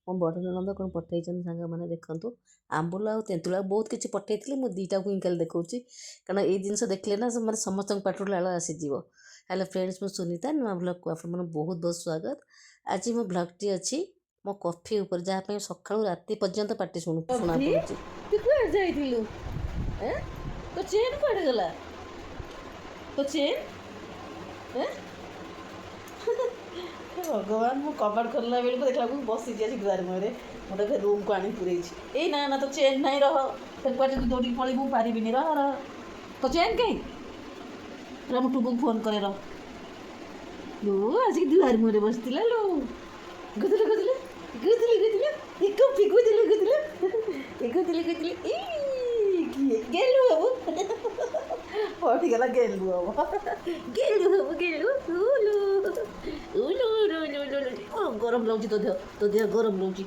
ମୋ ବଡ଼ ନଣନ୍ଦ କ'ଣ ପଠେଇଛନ୍ତି ସାଙ୍ଗମାନେ ଦେଖନ୍ତୁ। ଆମ୍ବୁଲ ଆଉ ତେନ୍ତୁଳି ଆଉ ବହୁତ କିଛି ପଠେଇଥିଲି, ମୁଁ ଦୁଇଟାକୁ ହିଁ ଖାଲି ଦେଖାଉଛି କାରଣ ଏଇ ଜିନିଷ ଦେଖିଲେ ନା ମାନେ ସମସ୍ତଙ୍କ ପାଟିରୁ ଲାଳ ଆସିଯିବ। ହ୍ୟାଲୋ ଫ୍ରେଣ୍ଡସ୍, ମୁଁ ସୁନିତା ନୂଆ ବ୍ଲଗ୍କୁ ଆପଣମାନଙ୍କୁ ବହୁତ ବହୁତ ସ୍ୱାଗତ। ଆଜି ମୋ ବ୍ଲଗ୍ଟି ଅଛି ମୋ କଫି ଉପରେ, ଯାହା ପାଇଁ ସକାଳୁ ରାତି ପର୍ଯ୍ୟନ୍ତ ପାଟି ଶୁଣା ପଡ଼ୁଛି। ତୁ କୁଆଡ଼େ ଯାଇଥିଲୁ? ତୋ ଚେନ୍ କୁଆଡ଼େ ଗଲା? ତୋ ଚେନ୍? ଭଗବାନ, ମୁଁ କବାଟ ଖୋଲିଲା ବେଳକୁ ଦେଖିଲା ବେଳକୁ ବସିଛି ଆସି ଦୁଆର ମୁହଁରେ। ମୁଁ ତାକୁ ରୁମ୍କୁ ଆଣି ପୁରେଇଛି। ଏଇ ନା ନା, ତୋ ଚେନ୍ ନାହିଁ, ରହ। ସେଠି କୁଆଡ଼େ ଯଦି ଦୌଡ଼ିକି ପଳେଇବୁ ମୁଁ ପାରିବିନି, ରହ ରହ। ତୋ ଚେନ୍ କାହିଁ? ରହ ମୁଁ ଟୁବୁକୁ ଫୋନ୍ କରେ, ରହ। ଲୋ ଆସିକି ଦୁଆର ମୁହଁରେ ବସିଥିଲା ଲୋ। ଗୁଦୁଲୁ ଗୁଦୁଲୁ ଗୁଦୁଲୁ ଗୁଦୁଲୁ ଏ କଫି ଗୁଦୁଲୁ ଗୁଦୁଲୁ ଏ ଗୁଦୁଲୁ ଗୁଦୁଲୁ କିଏ ଗେଲୁ ହବୁ ପଡ଼ିଗଲା, ଗେଲୁ ହବ, ଗେଲୁ ହବୁ, ଗେଲୁ ଉଲୁ ଉଲୁ ଉଲୁ ଉଲୁ। ଗରମ ଲାଗୁଛି ତୋ ଦେହ ଗରମ ଲାଗୁଛି।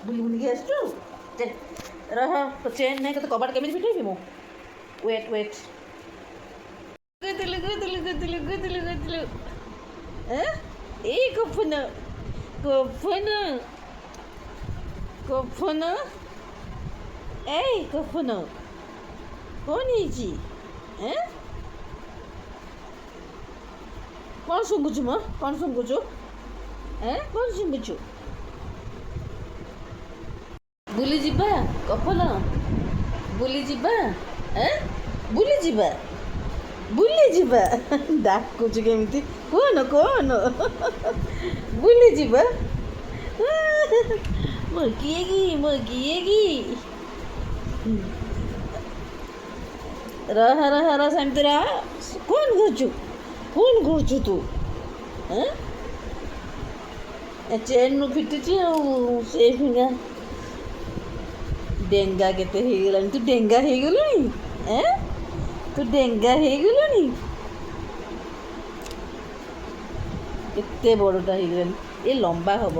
ବୁଲି ବୁଲିକି ଆସିଛୁ। ରହ, ତୋ ଚେନ୍ ନାହିଁ, ତୋତେ କବାଟ କେମିତି ଫିଟେଇବି ମୁଁ? ୱେଟ୍। ଗୁଦୁଲୁ ଗୁଦୁଲୁ ଗୁଦୁଲୁ ଗୁଦୁଲୁ ଗୁଦୁଲୁ ଏଇ କଫନ କଫନ କଫନ ଏଇ କଫନ କ'ଣ ହେଇଛି? କ'ଣ ଶୁଙ୍ଗୁଛୁ ମ? କ'ଣ ଶୁଙ୍ଗୁଛୁ? କ'ଣ ଶୁଙ୍ଗୁଛୁ? ବୁଲିଯିବା କଫନ, ବୁଲିଯିବା, ବୁଲିଯିବା, ବୁଲିଯିବା। ଡାକୁଛୁ କେମିତି? କଣ ବୁଲିଯିବା? ମୋ କିଏ କି? ରହ ସେମିତି ରହ। କ'ଣ କରୁଛୁ ତୁ? ଚେନ୍ରୁ ଫିଟିଛି ଆଉ ସେ ଫିଙ୍ଗା। ଡେଙ୍ଗା କେତେ ହେଇଗଲାଣି? ତୁ ଡେଙ୍ଗା ହେଇଗଲୁଣି? କେତେ ବଡ଼ଟା ହେଇଗଲାଣି? ଏ ଲମ୍ବା ହବ,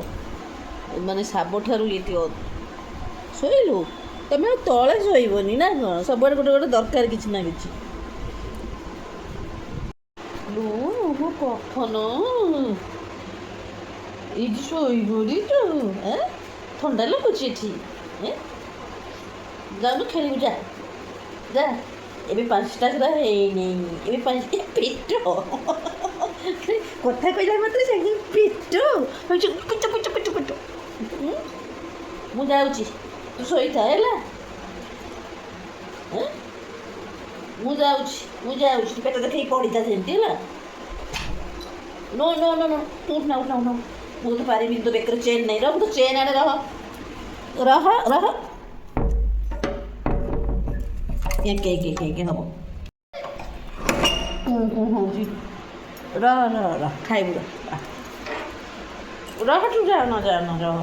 ମାନେ ସାବଠାରୁ ଏଠି। ଶୋଇଲୁ? ତମେ ଆଉ ତଳେ ଶୋଇବନି ନା କ'ଣ? ସବୁଆଡ଼େ ଗୋଟେ ଦରକାର କିଛି ନା କିଛି। ଲୁ ମୋ କଫନ ଏଇଠି ଶୋଇପଡ଼ିଛୁ? ଥଣ୍ଡା ଲାଗୁଛି ଏଠି? ଯାଉନୁ ଖେଳିବୁ, ଯା। ଏବେ 5ଟା ସୁଦ୍ଧା ହେଇନି, ଏବେ 5ଟା। ପେଟ କଥା କହିଲା ମାତ୍ରେ ସାଙ୍ଗେ ପେଟ ମୁଁ ଯାଉଛି, ତୁ ଶୋଇଥା ହେଲା। ମୁଁ ଯାଉଛି ପେଟ ଦେଖେଇ ପଡ଼ିଥା ସେମିତି ହେଲା। नो ଉଠନା। ମୁଁ ତ ପାରିବିନି, ତୋ ବେକରେ ଚେନ୍ ନାହିଁ। ରହ, ତୋ ଚେନ୍ ଆଡ଼େ ରହ। ଏକେ ହବ। କ'ଣ ହେଉଛି? ରହ ଖାଇବୁ, ରହ ତୁ ଯାଉନ ରହ।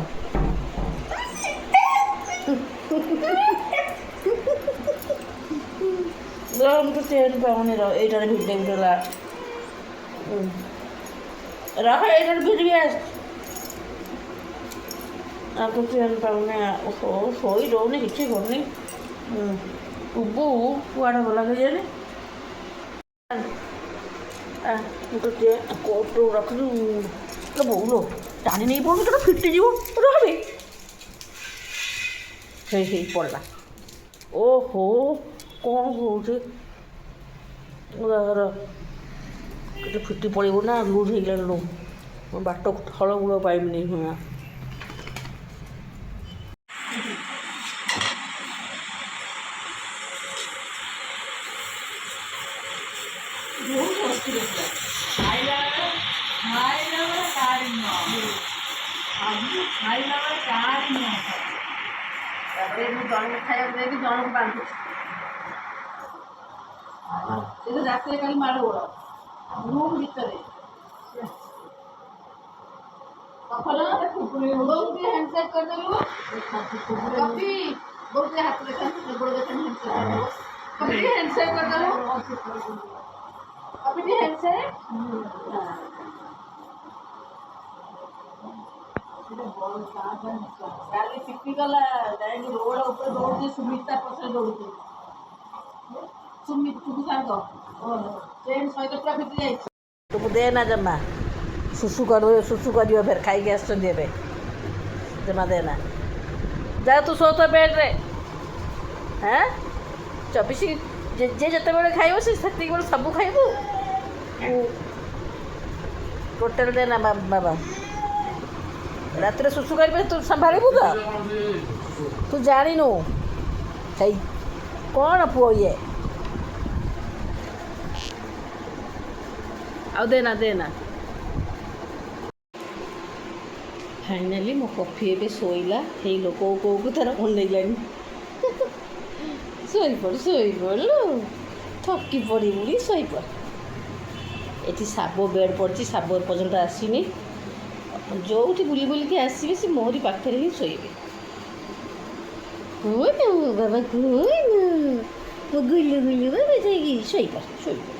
ମୁଁ ତ ଚେନ୍ ପାଉନି, ରହ। ଏଇଟାରେ ଭିଡ଼ିଲା। ରହ, ଏଇଟାରେ ଭିଡ଼ିକି ଆସ। ଆଉ ତ ଚେନ୍ ପାଉନି। ଶୋଇ ରହୁନି, କିଛି କରୁନି। ଟୁବୁ କୁଆଡ଼େ ଗଲା କେଜାଣି? ମୁଁ ତ ଚେନ୍ କୋଟରୁ ରଖିଲୁ। ବୋଉଲୋ, ଟାଣି ନେଇ ପଡ଼ୁନି, ତୋର ଫିଟିଯିବ। ରହବେ ହେଇ ପଡ଼ିଲା। ଓହୋ, କ'ଣ କହୁଛି? କେତେ ଫିଟି ପଡ଼ିବ ନା? ଲୁଜ୍ ହେଇଗଲାଣି ଲୋ। ବାଟ ଥଳ ମୂଳ ପାଇବିନି। ତାପରେ ମୁଁ ଜଣକୁ ଖାଇବାକୁ ଦେଇକି ଜଣକୁ ବାନ୍ଧୁଛି। ସେ ରାତିରେ କାଲି ମାଡ଼ ଗୋଳ ରୁମ୍ ଭିତରେ। ବହୁତ ହ୍ୟାଣ୍ଡସେକ୍ କରିଦେଲୁ। କଫି ବହୁତ ହାତ ଦେଖାନ୍ତୁ, ଗୋଡ଼ ଦେଖାନ୍ତୁ, ହ୍ୟାଣ୍ଡସେକ୍ କରିଦେଲୁ। Coffee handshake. କାଲି ପିଟିଗଲା, ଯାଇକି ରୋଡ଼ ଉପରେ ଦୌଡ଼ୁଛି। ସୁମିତା ପଛରେ ଦୌଡ଼ୁଛି। ଟୁକୁ ସାଙ୍ଗ ଚେନ୍ ସହିତ ପୁରା ଫିଟି ଯାଇଛି। ତୁମକୁ ଦେ ନା ଜମା। ଶୁଶୁ କରିବ ଫେର, ଖାଇକି ଆସିଛନ୍ତି ଏବେ। ଜମା ଦେନା। ଯା ତୁ ଶୋ ତ ବେଡ଼୍ରେ। ହଁ 24 ଯେ ଯେତେବେଳେ ଖାଇବ ସେ ସେତିକି ବେଳେ ସବୁ ଖାଇବୁ। ଟୋଟାଲ ଦେନା ବାବା। ରାତିରେ ଶୁଶୁ କରିବେ ତୁ ସମ୍ଭାଳିବୁ ତ? ତୁ ଜାଣିନୁ ସେଇ କ'ଣ ପୁଅ ଇଏ। ଆଉ ଦେନା ଦେନା। ଫାଇନାଲି ମୋ କଫି ଏବେ ଶୋଇଲା। ହେଇ ଲୋକକୁ ତାର ଅନେଇଲାଣି। ଶୋଇପଡ଼ିଲୁ ଥକି ପଡ଼ିବୁନି ଶୋଇପଡ଼। ଏଠି ଶାବ ବେଡ଼୍ ପଡ଼ିଛି, ଶାବ ପର୍ଯ୍ୟନ୍ତ ଆସିନି। ଯେଉଁଠି ବୁଲି ବୁଲିକି ଆସିବେ ସେ ମୋରି ପାଖରେ ହିଁ ଶୋଇବେ। କୁହନ୍ତୁ ବାବା କୁହନ୍ତୁ ଗୁଲୁ ଗୁଲୁ ବାବା ଯାଇକି ଶୋଇପଡ଼।